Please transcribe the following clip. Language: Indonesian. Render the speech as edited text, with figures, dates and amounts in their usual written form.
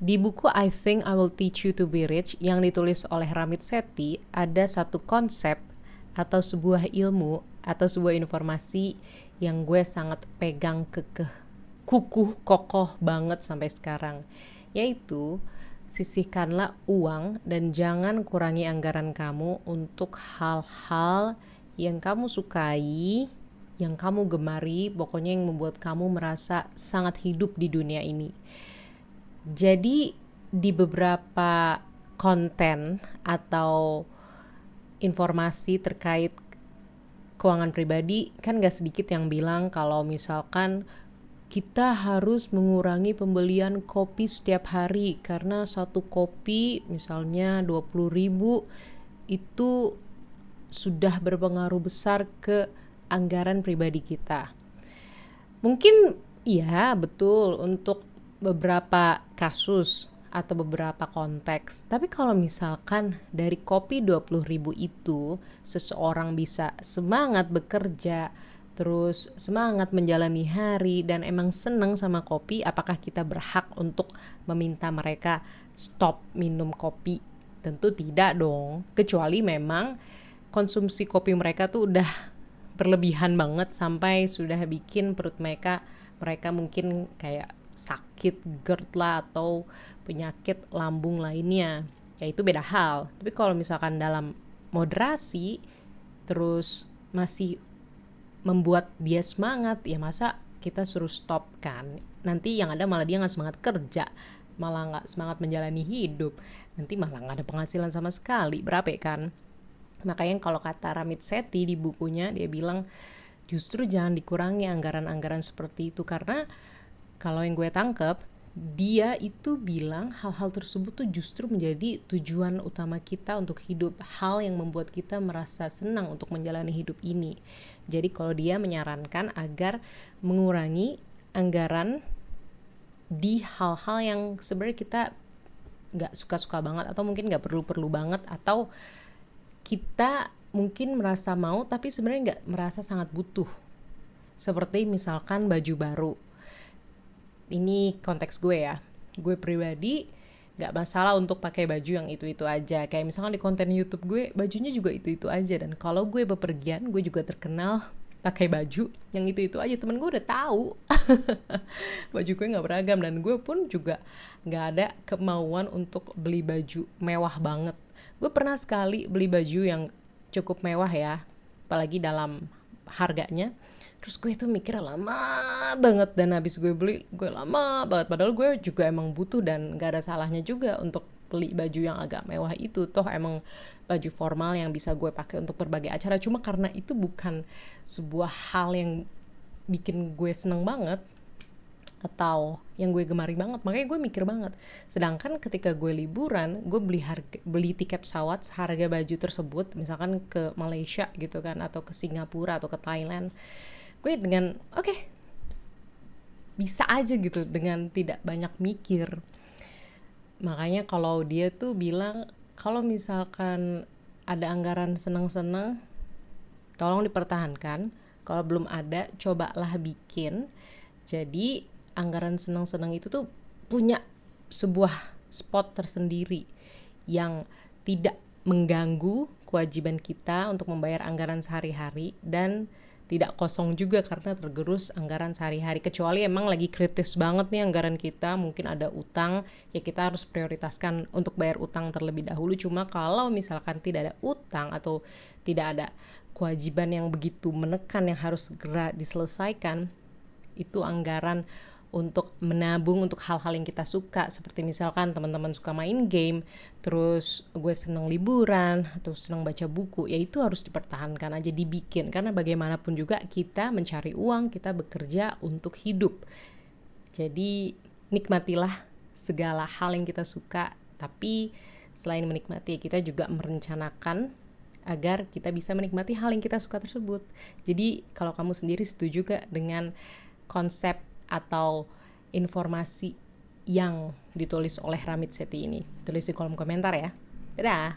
Di buku I Think I Will Teach You to Be Rich yang ditulis oleh Ramit Sethi, ada satu konsep atau sebuah ilmu atau sebuah informasi yang gue sangat pegang kukuh kokoh banget sampai sekarang, yaitu sisihkanlah uang dan jangan kurangi anggaran kamu untuk hal-hal yang kamu sukai, yang kamu gemari, pokoknya yang membuat kamu merasa sangat hidup di dunia ini. Jadi di beberapa konten atau informasi terkait keuangan pribadi, kan gak sedikit yang bilang kalau misalkan kita harus mengurangi pembelian kopi setiap hari karena satu kopi misalnya 20.000 itu sudah berpengaruh besar ke anggaran pribadi kita. Mungkin iya betul untuk beberapa kasus atau beberapa konteks. Tapi kalau misalkan dari kopi 20.000 itu seseorang bisa semangat bekerja, terus semangat menjalani hari dan emang seneng sama kopi, apakah kita berhak untuk meminta mereka stop minum kopi? Tentu tidak dong. Kecuali memang konsumsi kopi mereka tuh udah berlebihan banget sampai sudah bikin perut mereka mungkin kayak sakit GERD lah atau penyakit lambung lainnya, ya itu beda hal. Tapi kalau misalkan dalam moderasi terus masih membuat dia semangat, ya masa kita suruh stop kan? Nanti yang ada malah dia gak semangat kerja, malah gak semangat menjalani hidup, nanti malah gak ada penghasilan sama sekali, berapa kan? Makanya kalau kata Ramit Sethi di bukunya, dia bilang justru jangan dikurangi anggaran-anggaran seperti itu, karena kalau yang gue tangkep, dia itu bilang hal-hal tersebut tuh justru menjadi tujuan utama kita untuk hidup, hal yang membuat kita merasa senang untuk menjalani hidup ini. Jadi kalau dia menyarankan agar mengurangi anggaran di hal-hal yang sebenarnya kita gak suka-suka banget atau mungkin gak perlu-perlu banget, atau kita mungkin merasa mau tapi sebenarnya gak merasa sangat butuh. Seperti misalkan baju baru. Ini konteks gue ya, gue pribadi gak masalah untuk pakai baju yang itu-itu aja. Kayak misalkan di konten YouTube gue, bajunya juga itu-itu aja. Dan kalau gue bepergian, gue juga terkenal pakai baju yang itu-itu aja. Temen gue udah tahu baju gue gak beragam, dan gue pun juga gak ada kemauan untuk beli baju mewah banget. Gue pernah sekali beli baju yang cukup mewah ya, apalagi dalam harganya. Terus gue tuh mikir lama banget, dan habis gue beli, gue lama banget. Padahal gue juga emang butuh dan gak ada salahnya juga untuk beli baju yang agak mewah itu. Toh emang baju formal yang bisa gue pakai untuk berbagai acara. Cuma karena itu bukan sebuah hal yang bikin gue seneng banget atau yang gue gemari banget, makanya gue mikir banget. Sedangkan ketika gue liburan, gue beli tiket pesawat seharga baju tersebut, misalkan ke Malaysia gitu kan, atau ke Singapura atau ke Thailand, gue dengan bisa aja gitu, dengan tidak banyak mikir. Makanya kalau dia tuh bilang kalau misalkan ada anggaran senang-senang, tolong dipertahankan. Kalau belum ada, cobalah bikin. Jadi anggaran senang-senang itu tuh punya sebuah spot tersendiri yang tidak mengganggu kewajiban kita untuk membayar anggaran sehari-hari, dan tidak kosong juga karena tergerus anggaran sehari-hari. Kecuali emang lagi kritis banget nih anggaran kita, mungkin ada utang, ya kita harus prioritaskan untuk bayar utang terlebih dahulu. Cuma kalau misalkan tidak ada utang atau tidak ada kewajiban yang begitu menekan yang harus segera diselesaikan, itu anggaran untuk menabung untuk hal-hal yang kita suka, seperti misalkan teman-teman suka main game, terus gue seneng liburan atau seneng baca buku, ya itu harus dipertahankan aja, dibikin, karena bagaimanapun juga kita mencari uang, kita bekerja untuk hidup. Jadi nikmatilah segala hal yang kita suka, tapi selain menikmati, kita juga merencanakan agar kita bisa menikmati hal yang kita suka tersebut. Jadi kalau kamu sendiri setuju gak dengan konsep atau informasi yang ditulis oleh Ramit Sethi ini? Tulis di kolom komentar ya. Dadah.